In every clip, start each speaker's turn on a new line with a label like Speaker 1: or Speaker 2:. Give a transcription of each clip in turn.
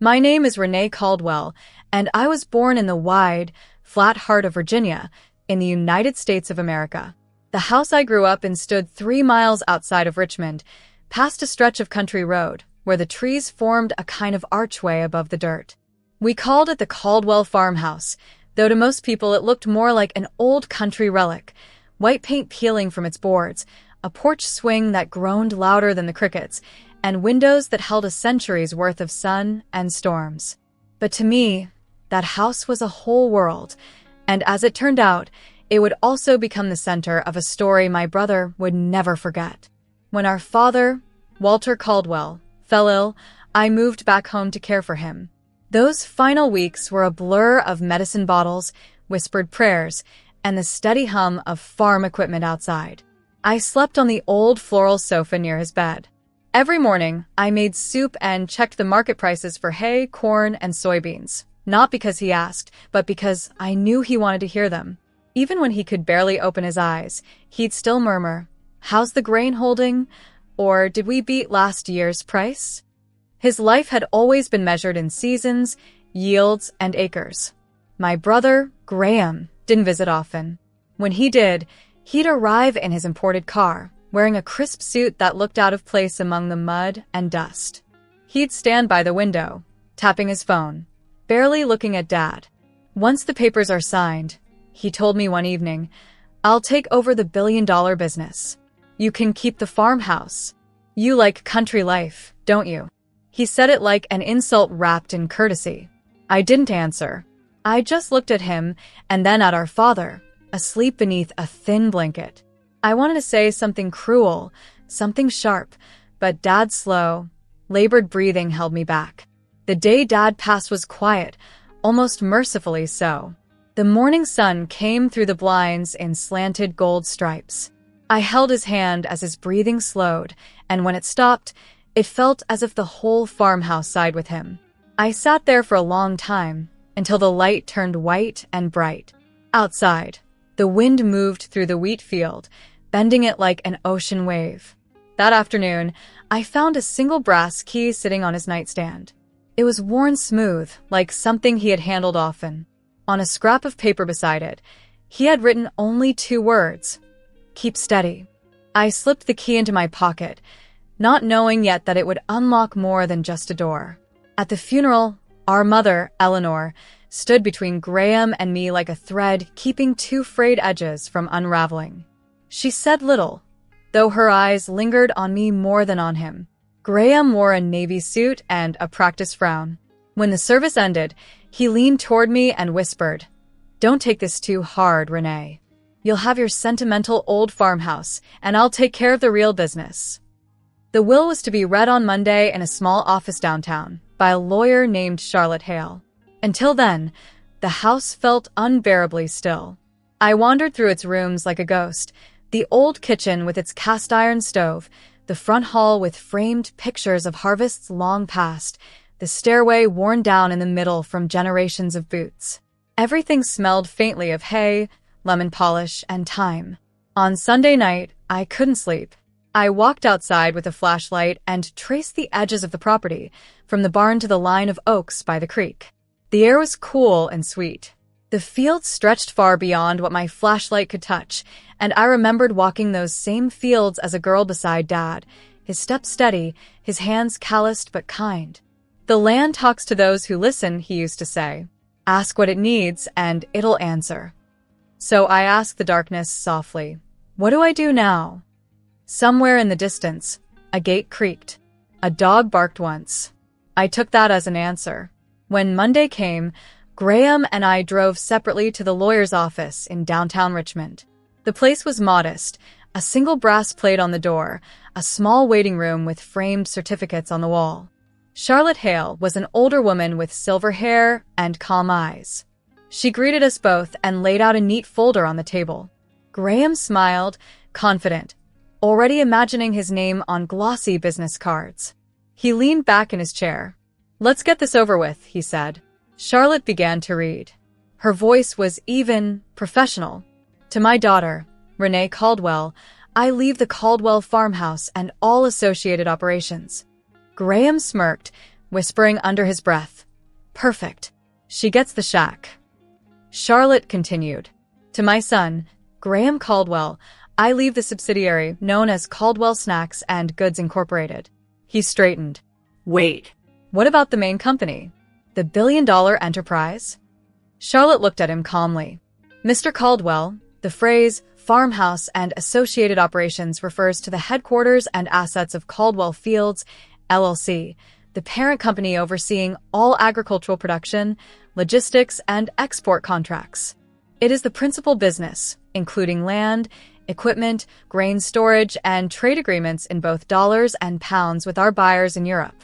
Speaker 1: My name is Renee Caldwell, and I was born in the wide, flat heart of Virginia, in the United States of America. The house I grew up in stood 3 miles outside of Richmond, past a stretch of country road, where the trees formed a kind of archway above the dirt. We called it the Caldwell Farmhouse, though to most people it looked more like an old country relic, white paint peeling from its boards, a porch swing that groaned louder than the crickets, and windows that held a century's worth of sun and storms. But to me, that house was a whole world, and as it turned out, it would also become the center of a story my brother would never forget. When our father, Walter Caldwell, fell ill, I moved back home to care for him. Those final weeks were a blur of medicine bottles, whispered prayers, and the steady hum of farm equipment outside. I slept on the old floral sofa near his bed. Every morning, I made soup and checked the market prices for hay, corn, and soybeans. Not because he asked, but because I knew he wanted to hear them. Even when he could barely open his eyes, he'd still murmur, "How's the grain holding?" Or, "Did we beat last year's price?" His life had always been measured in seasons, yields, and acres. My brother, Graham, didn't visit often. When he did, he'd arrive in his imported car, wearing a crisp suit that looked out of place among the mud and dust. He'd stand by the window, tapping his phone, barely looking at Dad. "Once the papers are signed," he told me one evening, "I'll take over the billion-dollar business. You can keep the farmhouse. You like country life, don't you?" He said it like an insult wrapped in courtesy. I didn't answer. I just looked at him and then at our father, asleep beneath a thin blanket. I wanted to say something cruel, something sharp, but Dad's slow, labored breathing held me back. The day Dad passed was quiet, almost mercifully so. The morning sun came through the blinds in slanted gold stripes. I held his hand as his breathing slowed, and when it stopped, it felt as if the whole farmhouse sighed with him. I sat there for a long time, until the light turned white and bright. Outside, the wind moved through the wheat field, bending it like an ocean wave. That afternoon, I found a single brass key sitting on his nightstand. It was worn smooth, like something he had handled often. On a scrap of paper beside it, he had written only 2 words, "Keep steady." I slipped the key into my pocket, not knowing yet that it would unlock more than just a door. At the funeral, our mother, Eleanor, stood between Graham and me like a thread keeping 2 frayed edges from unraveling. She said little, though her eyes lingered on me more than on him. Graham wore a navy suit and a practiced frown. When the service ended, he leaned toward me and whispered, "Don't take this too hard, Renee. You'll have your sentimental old farmhouse, and I'll take care of the real business." The will was to be read on Monday in a small office downtown by a lawyer named Charlotte Hale. Until then, the house felt unbearably still. I wandered through its rooms like a ghost, the old kitchen with its cast-iron stove, the front hall with framed pictures of harvests long past, the stairway worn down in the middle from generations of boots. Everything smelled faintly of hay, lemon polish, and thyme. On Sunday night, I couldn't sleep. I walked outside with a flashlight and traced the edges of the property, from the barn to the line of oaks by the creek. The air was cool and sweet. The fields stretched far beyond what my flashlight could touch, and I remembered walking those same fields as a girl beside Dad, his steps steady, his hands calloused but kind. "The land talks to those who listen," he used to say. "Ask what it needs, and it'll answer." So I asked the darkness softly, "What do I do now?" Somewhere in the distance, a gate creaked. A dog barked once. I took that as an answer. When Monday came, Graham and I drove separately to the lawyer's office in downtown Richmond. The place was modest, a single brass plate on the door, a small waiting room with framed certificates on the wall. Charlotte Hale was an older woman with silver hair and calm eyes. She greeted us both and laid out a neat folder on the table. Graham smiled, confident, already imagining his name on glossy business cards. He leaned back in his chair. "Let's get this over with," he said. Charlotte began to read. Her voice was even, professional. "To my daughter, Renee Caldwell, I leave the Caldwell Farmhouse and all associated operations." Graham smirked, whispering under his breath. Perfect. She gets the shack. Charlotte continued. To my son, Graham Caldwell, I leave the subsidiary known as Caldwell Snacks and Goods Incorporated. He straightened. Wait. What about the main company? The billion-dollar enterprise? Charlotte looked at him calmly. Mr. Caldwell, the phrase Farmhouse and Associated Operations refers to the headquarters and assets of Caldwell Fields, LLC, the parent company overseeing all agricultural production, logistics, and export contracts. It is the principal business, including land, equipment, grain storage, and trade agreements in both dollars and pounds with our buyers in Europe.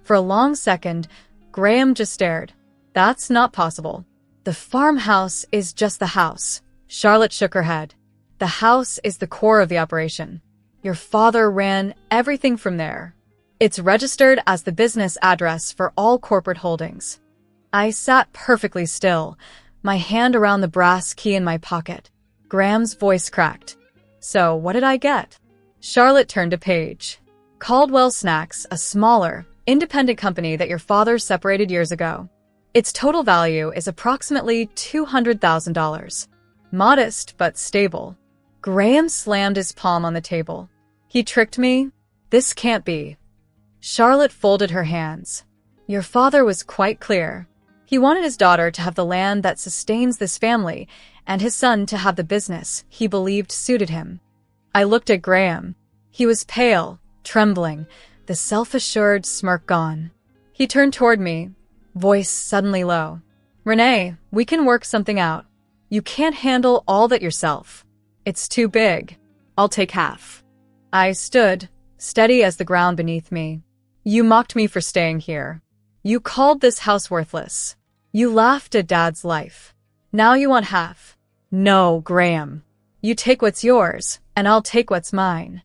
Speaker 1: For a long second, Graham just stared. That's not possible. The farmhouse is just the house. Charlotte shook her head. The house is the core of the operation. Your father ran everything from there. It's registered as the business address for all corporate holdings. I sat perfectly still, my hand around the brass key in my pocket. Graham's voice cracked. So, what did I get? Charlotte turned a page. Caldwell Snacks, a smaller, independent company that your father separated years ago. Its total value is approximately $200,000. Modest, but stable. Graham slammed his palm on the table. He tricked me? This can't be. Charlotte folded her hands. Your father was quite clear. He wanted his daughter to have the land that sustains this family, and his son to have the business he believed suited him. I looked at Graham. He was pale, trembling, the self-assured smirk gone. He turned toward me, voice suddenly low. Renee, we can work something out. You can't handle all that yourself. It's too big. I'll take half. I stood, steady as the ground beneath me. You mocked me for staying here. You called this house worthless. You laughed at Dad's life. Now you want half. No, Graham. You take what's yours, and I'll take what's mine.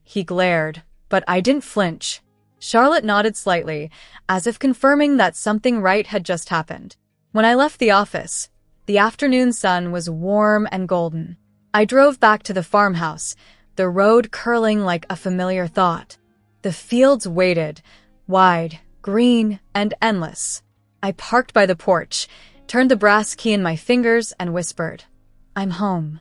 Speaker 1: He glared, but I didn't flinch. Charlotte nodded slightly, as if confirming that something right had just happened. When I left the office, the afternoon sun was warm and golden. I drove back to the farmhouse, the road curling like a familiar thought. The fields waited, wide, green, and endless. I parked by the porch, turned the brass key in my fingers, and whispered, I'm home.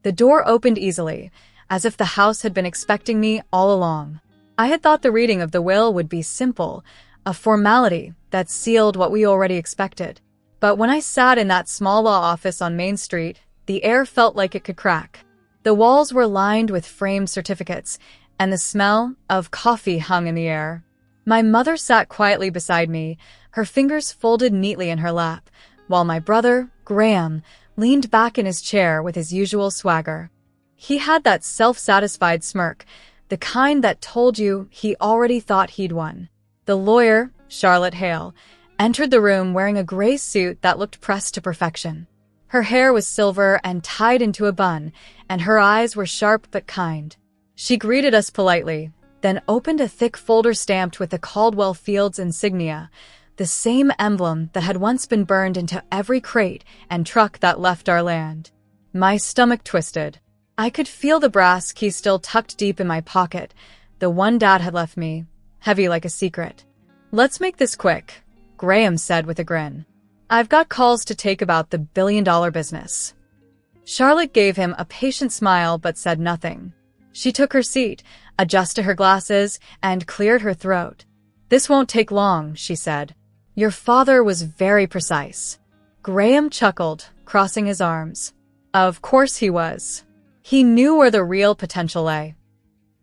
Speaker 1: The door opened easily, as if the house had been expecting me all along. I had thought the reading of the will would be simple, a formality that sealed what we already expected. But when I sat in that small law office on Main Street, the air felt like it could crack. The walls were lined with framed certificates, and the smell of coffee hung in the air. My mother sat quietly beside me, her fingers folded neatly in her lap, while my brother, Graham, leaned back in his chair with his usual swagger. He had that self-satisfied smirk, the kind that told you he already thought he'd won. The lawyer, Charlotte Hale, entered the room wearing a gray suit that looked pressed to perfection. Her hair was silver and tied into a bun, and her eyes were sharp but kind. She greeted us politely, then opened a thick folder stamped with the Caldwell Fields insignia, the same emblem that had once been burned into every crate and truck that left our land. My stomach twisted. I could feel the brass key still tucked deep in my pocket, the one Dad had left me, heavy like a secret. Let's make this quick, Graham said with a grin. I've got calls to take about the billion-dollar business. Charlotte gave him a patient smile but said nothing. She took her seat, adjusted her glasses, and cleared her throat. This won't take long, she said. Your father was very precise. Graham chuckled, crossing his arms. Of course he was. He knew where the real potential lay.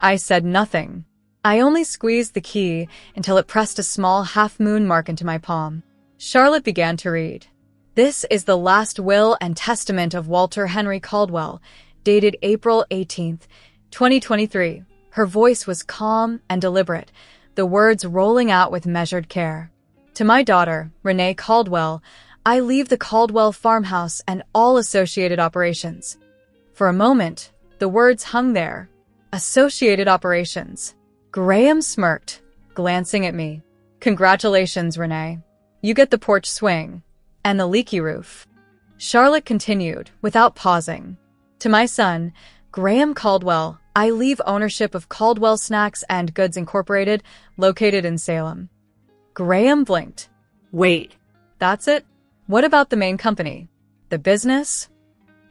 Speaker 1: I said nothing. I only squeezed the key until it pressed a small half-moon mark into my palm. Charlotte began to read. This is the last will and testament of Walter Henry Caldwell, dated April 18th, 2023. Her voice was calm and deliberate, the words rolling out with measured care. To my daughter, Renee Caldwell, I leave the Caldwell farmhouse and all associated operations. For a moment, the words hung there. Associated operations. Graham smirked, glancing at me. Congratulations, Renee. You get the porch swing. And the leaky roof. Charlotte continued, without pausing. To my son, Graham Caldwell, I leave ownership of Caldwell Snacks and Goods Incorporated, located in Salem. Graham blinked.
Speaker 2: Wait.
Speaker 1: That's it? What about the main company? The business?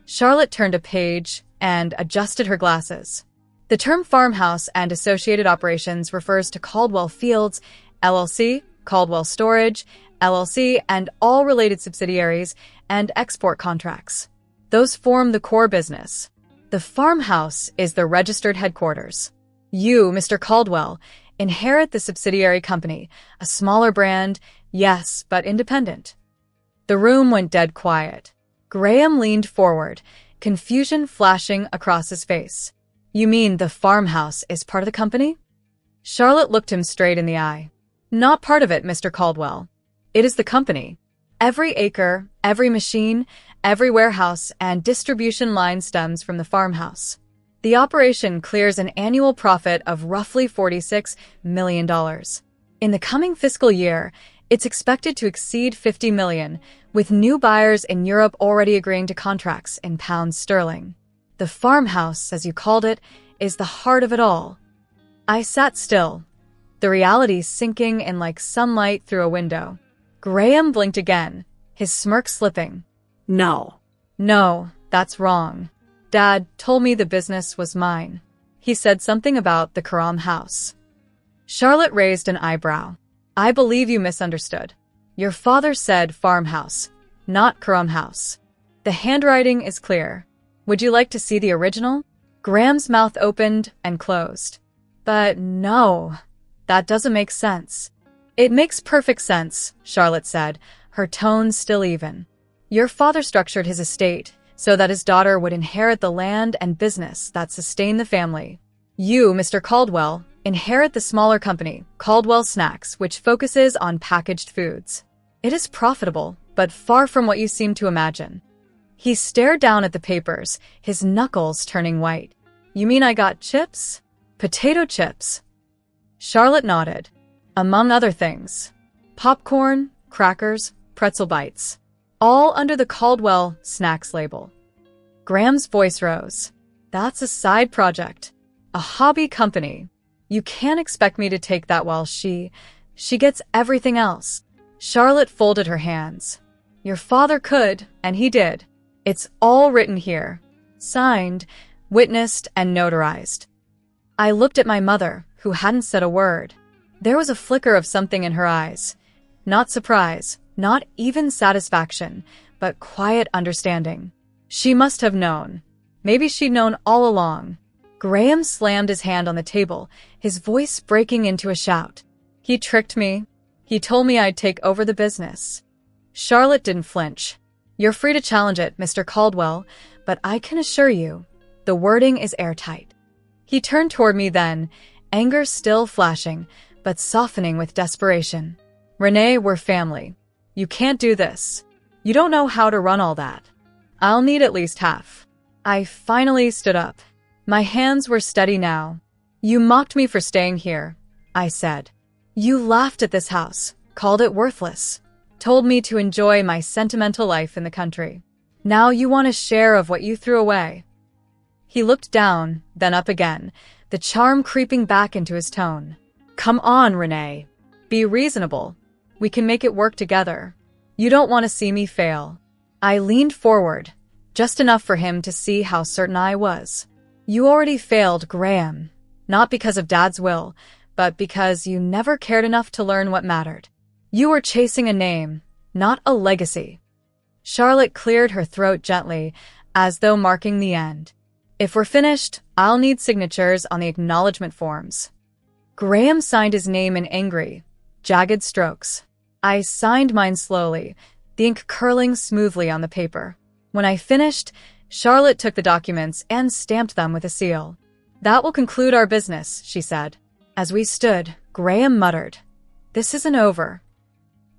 Speaker 1: Charlotte turned a page and adjusted her glasses. The term Farmhouse and associated operations refers to Caldwell Fields, LLC, Caldwell Storage, LLC, and all related subsidiaries and export contracts. Those form the core business. The Farmhouse is the registered headquarters. You, Mr. Caldwell, inherit the subsidiary company, a smaller brand, yes, but independent. The room went dead quiet. Graham leaned forward, confusion flashing across his face. You mean the Farmhouse is part of the company? Charlotte looked him straight in the eye. Not part of it, Mr. Caldwell. It is the company. Every acre, every machine, every warehouse, and distribution line stems from the Farmhouse. The operation clears an annual profit of roughly $46 million. In the coming fiscal year, it's expected to exceed $50 million, with new buyers in Europe already agreeing to contracts in pounds sterling. The Farmhouse, as you called it, is the heart of it all. I sat still, the reality sinking in like sunlight through a window. Graham blinked again, his smirk slipping.
Speaker 2: No.
Speaker 1: No, that's wrong. Dad told me the business was mine. He said something about the Karam house. Charlotte raised an eyebrow. I believe you misunderstood. Your father said Farmhouse, not Karam house. The handwriting is clear. Would you like to see the original? Graham's mouth opened and closed. But no, that doesn't make sense. It makes perfect sense, Charlotte said, her tone still even. Your father structured his estate so that his daughter would inherit the land and business that sustain the family. You, Mr. Caldwell, inherit the smaller company, Caldwell Snacks, which focuses on packaged foods. It is profitable, but far from what you seem to imagine. He stared down at the papers, his knuckles turning white. You mean I got chips? Potato chips? Charlotte nodded. Among other things. Popcorn, crackers, pretzel bites. All under the Caldwell Snacks label. Graham's voice rose. That's a side project. A hobby company. You can't expect me to take that while she gets everything else. Charlotte folded her hands. Your father could, and he did. It's all written here. Signed, witnessed, and notarized. I looked at my mother, who hadn't said a word. There was a flicker of something in her eyes. Not surprise, not even satisfaction, but quiet understanding. She must have known. Maybe she'd known all along. Graham slammed his hand on the table, his voice breaking into a shout. He tricked me. He told me I'd take over the business. Charlotte didn't flinch. You're free to challenge it, Mr. Caldwell, but I can assure you, the wording is airtight. He turned toward me then, anger still flashing, but softening with desperation. Renee, we're family. You can't do this. You don't know how to run all that. I'll need at least half. I finally stood up. My hands were steady now. You mocked me for staying here, I said. You laughed at this house, called it worthless, told me to enjoy my sentimental life in the country. Now you want a share of what you threw away. He looked down, then up again, the charm creeping back into his tone. Come on, Renee. Be reasonable. We can make it work together. You don't want to see me fail. I leaned forward, just enough for him to see how certain I was. You already failed, Graham. Not because of Dad's will, but because you never cared enough to learn what mattered. You were chasing a name, not a legacy. Charlotte cleared her throat gently, as though marking the end. If we're finished, I'll need signatures on the acknowledgement forms. Graham signed his name in angry, jagged strokes. I signed mine slowly, the ink curling smoothly on the paper. When I finished, Charlotte took the documents and stamped them with a seal. That will conclude our business, she said. As we stood, Graham muttered, This isn't over.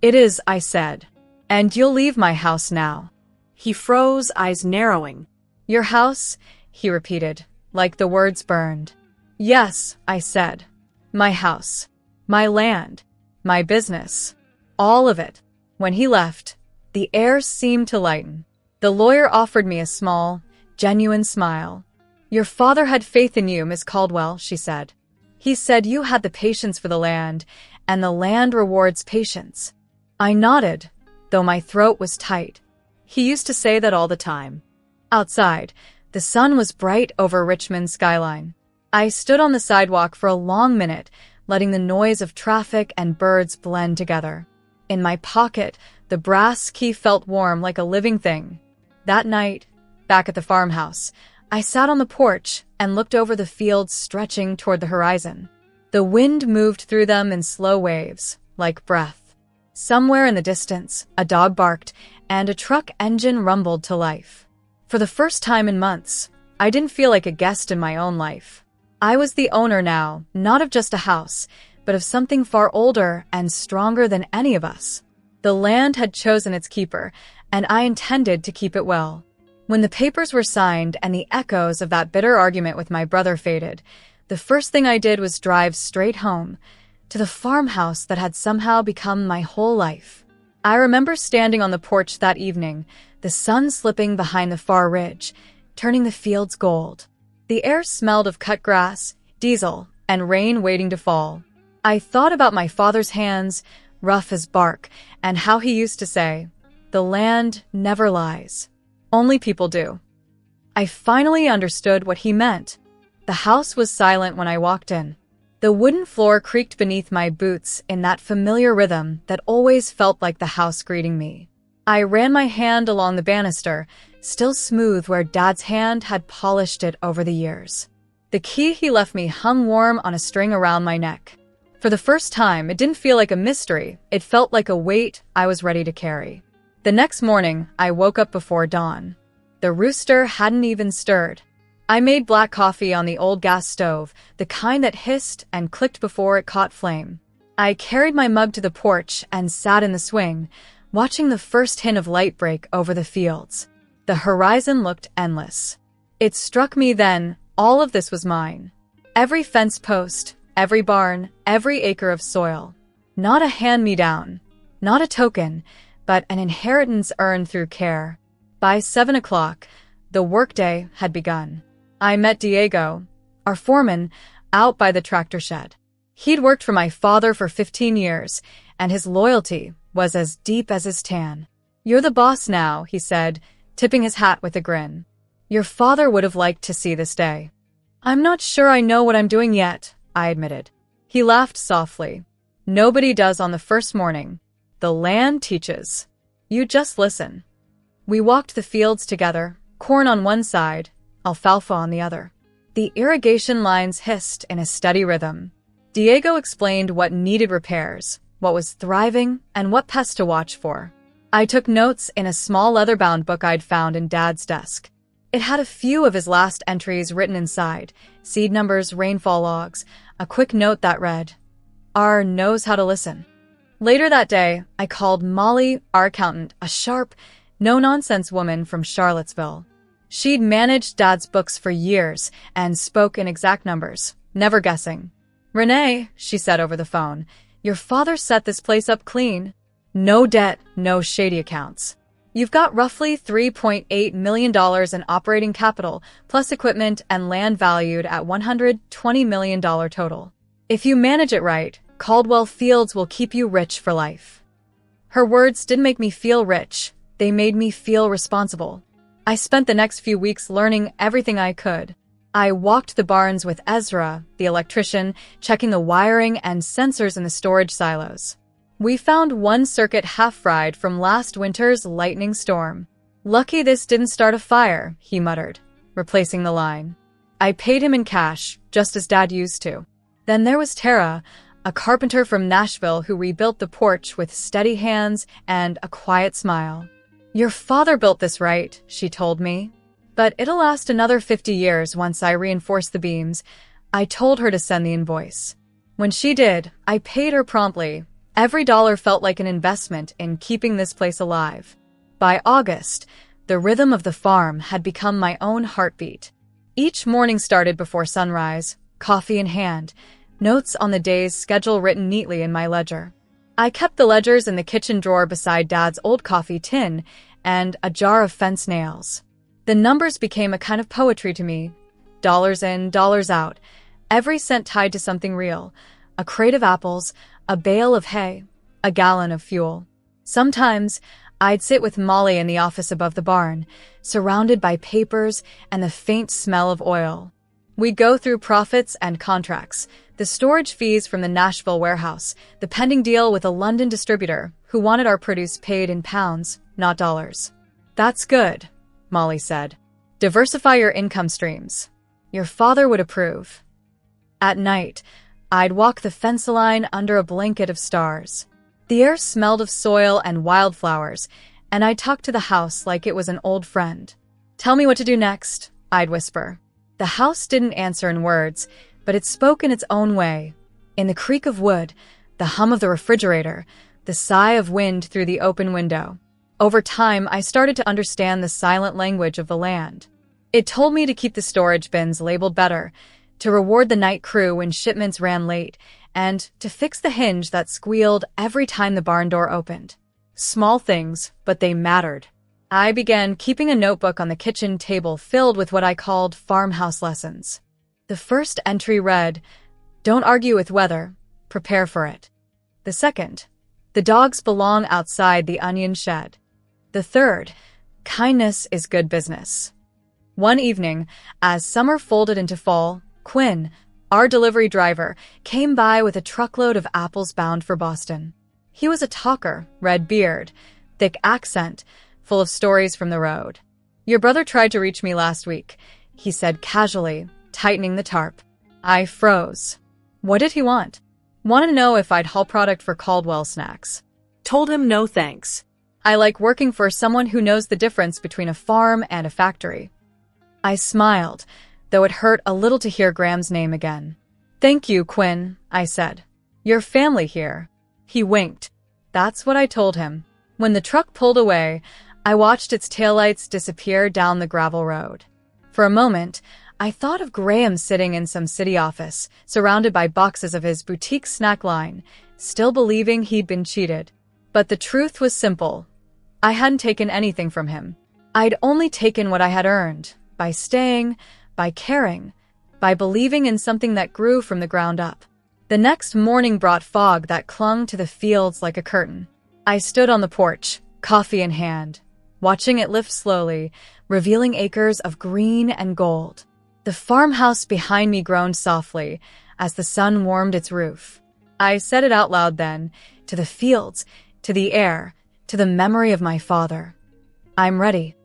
Speaker 1: It is, I said. And you'll leave my house now.
Speaker 2: He froze, eyes narrowing.
Speaker 1: Your house? He repeated, like the words burned. Yes, I said. My house. My land. My business. All of it. When he left, the air seemed to lighten. The lawyer offered me a small, genuine smile. Your father had faith in you, Miss Caldwell, she said. He said you had the patience for the land, and the land rewards patience. I nodded, though my throat was tight. He used to say that all the time. Outside, the sun was bright over Richmond's skyline. I stood on the sidewalk for a long minute, letting the noise of traffic and birds blend together. In my pocket, the brass key felt warm like a living thing. That night, back at the farmhouse, I sat on the porch and looked over the fields stretching toward the horizon. The wind moved through them in slow waves, like breath. Somewhere in the distance, a dog barked, and a truck engine rumbled to life. For the first time in months, I didn't feel like a guest in my own life. I was the owner now, not of just a house, but of something far older and stronger than any of us. The land had chosen its keeper, and I intended to keep it well. When the papers were signed and the echoes of that bitter argument with my brother faded, the first thing I did was drive straight home, to the farmhouse that had somehow become my whole life. I remember standing on the porch that evening, the sun slipping behind the far ridge, turning the fields gold. The air smelled of cut grass, diesel, and rain waiting to fall. I thought about my father's hands, rough as bark, and how he used to say, "The land never lies. Only people do." I finally understood what he meant. The house was silent when I walked in. The wooden floor creaked beneath my boots in that familiar rhythm that always felt like the house greeting me. I ran my hand along the banister, still smooth where Dad's hand had polished it over the years. The key he left me hung warm on a string around my neck. For the first time, it didn't feel like a mystery. It felt like a weight I was ready to carry. The next morning, I woke up before dawn. The rooster hadn't even stirred. I made black coffee on the old gas stove, the kind that hissed and clicked before it caught flame. I carried my mug to the porch and sat in the swing, watching the first hint of light break over the fields. The horizon looked endless. It struck me then, all of this was mine. Every fence post, every barn, every acre of soil. Not a hand-me-down, not a token, but an inheritance earned through care. By 7 o'clock, the workday had begun. I met Diego, our foreman, out by the tractor shed. He'd worked for my father for 15 years, and his loyalty was as deep as his tan. "You're the boss now," he said, tipping his hat with a grin. "Your father would have liked to see this day." "I'm not sure I know what I'm doing yet," I admitted. He laughed softly. "Nobody does on the first morning. The land teaches. You just listen." We walked the fields together, corn on one side, alfalfa on the other. The irrigation lines hissed in a steady rhythm. Diego explained what needed repairs, what was thriving, and what pests to watch for. I took notes in a small leather-bound book I'd found in Dad's desk. It had a few of his last entries written inside, seed numbers, rainfall logs, a quick note that read, "R knows how to listen." Later that day, I called Molly, our accountant, a sharp, no-nonsense woman from Charlottesville. She'd managed Dad's books for years and spoke in exact numbers, never guessing. "Renee," she said over the phone, "your father set this place up clean. No debt, no shady accounts. You've got roughly $3.8 million in operating capital, plus equipment and land valued at $120 million total. If you manage it right, Caldwell Fields will keep you rich for life." Her words didn't make me feel rich. They made me feel responsible. I spent the next few weeks learning everything I could. I walked the barns with Ezra, the electrician, checking the wiring and sensors in the storage silos. We found one circuit half-fried from last winter's lightning storm. "Lucky this didn't start a fire," he muttered, replacing the line. I paid him in cash, just as Dad used to. Then there was Tara, a carpenter from Nashville who rebuilt the porch with steady hands and a quiet smile. "Your father built this right," she told me. "But it'll last another 50 years once I reinforce the beams." I told her to send the invoice. When she did, I paid her promptly. Every dollar felt like an investment in keeping this place alive. By August, the rhythm of the farm had become my own heartbeat. Each morning started before sunrise, coffee in hand, notes on the day's schedule written neatly in my ledger. I kept the ledgers in the kitchen drawer beside Dad's old coffee tin and a jar of fence nails. The numbers became a kind of poetry to me. Dollars in, dollars out, every cent tied to something real. a crate of apples, a bale of hay, a gallon of fuel. Sometimes, I'd sit with Molly in the office above the barn, surrounded by papers and the faint smell of oil. We'd go through profits and contracts, the storage fees from the Nashville warehouse, the pending deal with a London distributor who wanted our produce paid in pounds, not dollars. "That's good," Molly said. "Diversify your income streams. Your father would approve." At night, I'd walk the fence line under a blanket of stars. The air smelled of soil and wildflowers, and I'd talk to the house like it was an old friend. "Tell me what to do next," I'd whisper. The house didn't answer in words, but it spoke in its own way. In the creak of wood, the hum of the refrigerator, the sigh of wind through the open window. Over time, I started to understand the silent language of the land. It told me to keep the storage bins labeled better, to reward the night crew when shipments ran late, and to fix the hinge that squealed every time the barn door opened. Small things, but they mattered. I began keeping a notebook on the kitchen table filled with what I called farmhouse lessons. The first entry read, "Don't argue with weather, prepare for it." The second, "The dogs belong outside the onion shed." The third, "Kindness is good business." One evening, as summer folded into fall, Quinn, our delivery driver, came by with a truckload of apples bound for Boston. He was a talker, red beard, thick accent, full of stories from the road. "Your brother tried to reach me last week," he said casually, tightening the tarp. I froze. What did he want? Wanted to know if I'd haul product for Caldwell Snacks.
Speaker 2: Told him no thanks.
Speaker 1: I like working for someone who knows the difference between a farm and a factory. I smiled, though it hurt a little to hear Graham's name again. "Thank you, Quinn," I said. "Your family here." He winked. That's what I told him. When the truck pulled away, I watched its taillights disappear down the gravel road. For a moment, I thought of Graham sitting in some city office, surrounded by boxes of his boutique snack line, still believing he'd been cheated. But the truth was simple. I hadn't taken anything from him. I'd only taken what I had earned, by staying, by caring, by believing in something that grew from the ground up. The next morning brought fog that clung to the fields like a curtain. I stood on the porch, coffee in hand, watching it lift slowly, revealing acres of green and gold. The farmhouse behind me groaned softly as the sun warmed its roof. I said it out loud then, to the fields, to the air, to the memory of my father. I'm ready.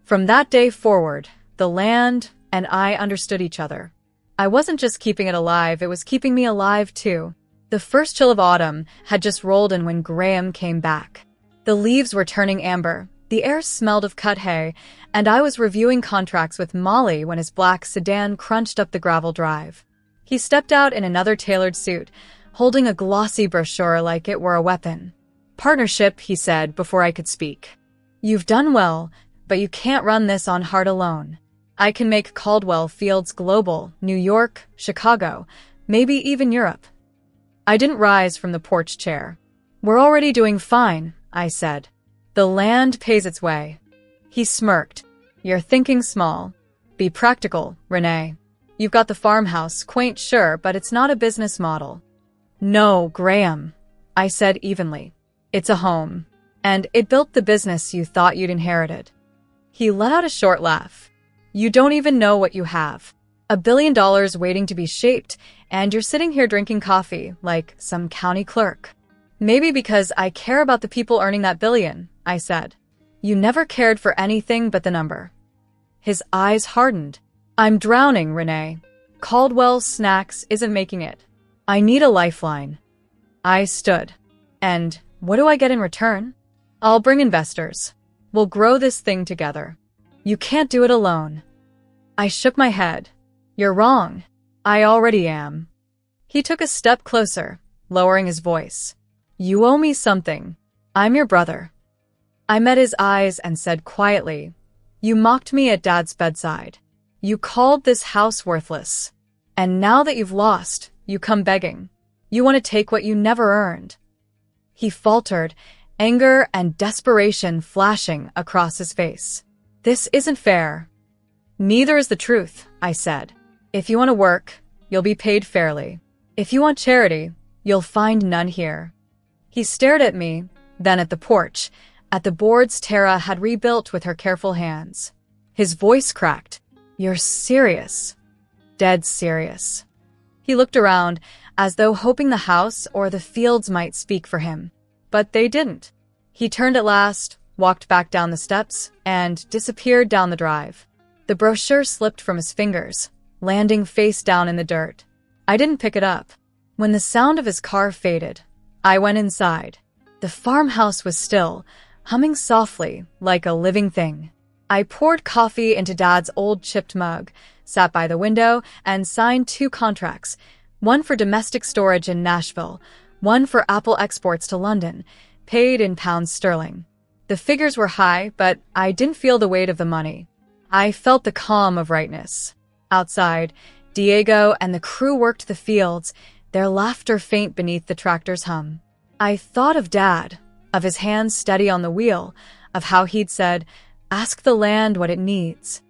Speaker 1: From that day forward, the land and I understood each other. I wasn't just keeping it alive, it was keeping me alive too. The first chill of autumn had just rolled in when Graham came back. The leaves were turning amber, the air smelled of cut hay, and I was reviewing contracts with Molly when his black sedan crunched up the gravel drive. He stepped out in another tailored suit, holding a glossy brochure like it were a weapon. "Partnership," he said before I could speak. "You've done well, but you can't run this on heart alone. I can make Caldwell Fields global, New York, Chicago, maybe even Europe." I didn't rise from the porch chair. "We're already doing fine," I said. "The land pays its way." He smirked. "You're thinking small. Be practical, Renee. You've got the farmhouse, quaint sure, but it's not a business model." "No, Graham," I said evenly. "It's a home. And it built the business you thought you'd inherited." He let out a short laugh. "You don't even know what you have. $1 billion waiting to be shaped, and you're sitting here drinking coffee like some county clerk." "Maybe because I care about the people earning that billion," I said. "You never cared for anything but the number." His eyes hardened. "I'm drowning, Renee. Caldwell Snacks isn't making it. I need a lifeline." I stood. "And what do I get in return?" "I'll bring investors. We'll grow this thing together." "You can't do it alone." I shook my head. "You're wrong. I already am." He took a step closer, lowering his voice. "You owe me something. I'm your brother." I met his eyes and said quietly, "You mocked me at Dad's bedside. You called this house worthless. And now that you've lost, you come begging. You want to take what you never earned." He faltered, anger and desperation flashing across his face. "This isn't fair." "Neither is the truth," I said. "If you want to work, you'll be paid fairly. If you want charity, You'll find none here. He stared at me, then at the porch, at the boards Tara had rebuilt with her careful hands. His voice cracked. You're serious. Dead serious. He looked around, as though hoping the house or the fields might speak for him. But they didn't. He turned at last, walked back down the steps, and disappeared down the drive. The brochure slipped from his fingers, landing face down in the dirt. I didn't pick it up. When the sound of his car faded, I went inside. The farmhouse was still, humming softly, like a living thing. I poured coffee into Dad's old chipped mug, sat by the window, and signed 2 contracts, one for domestic storage in Nashville, one for apple exports to London, paid in pounds sterling. The figures were high, but I didn't feel the weight of the money. I felt the calm of rightness. Outside, Diego and the crew worked the fields, their laughter faint beneath the tractor's hum. I thought of Dad, of his hands steady on the wheel, of how he'd said, "Ask the land what it needs."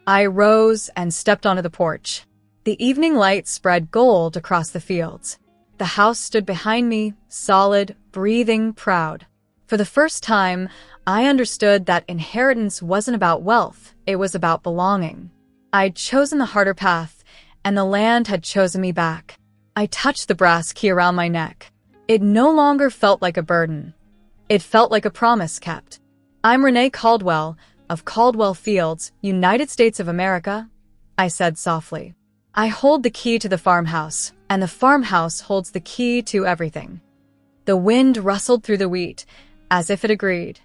Speaker 1: I rose and stepped onto the porch. The evening light spread gold across the fields. The house stood behind me, solid, breathing, proud. For the first time, I understood that inheritance wasn't about wealth, it was about belonging. I'd chosen the harder path, and the land had chosen me back. I touched the brass key around my neck. It no longer felt like a burden. It felt like a promise kept. I'm Renee Caldwell, of Caldwell Fields, United States of America, I said softly. I hold the key to the farmhouse, and the farmhouse holds the key to everything. The wind rustled through the wheat, as if it agreed.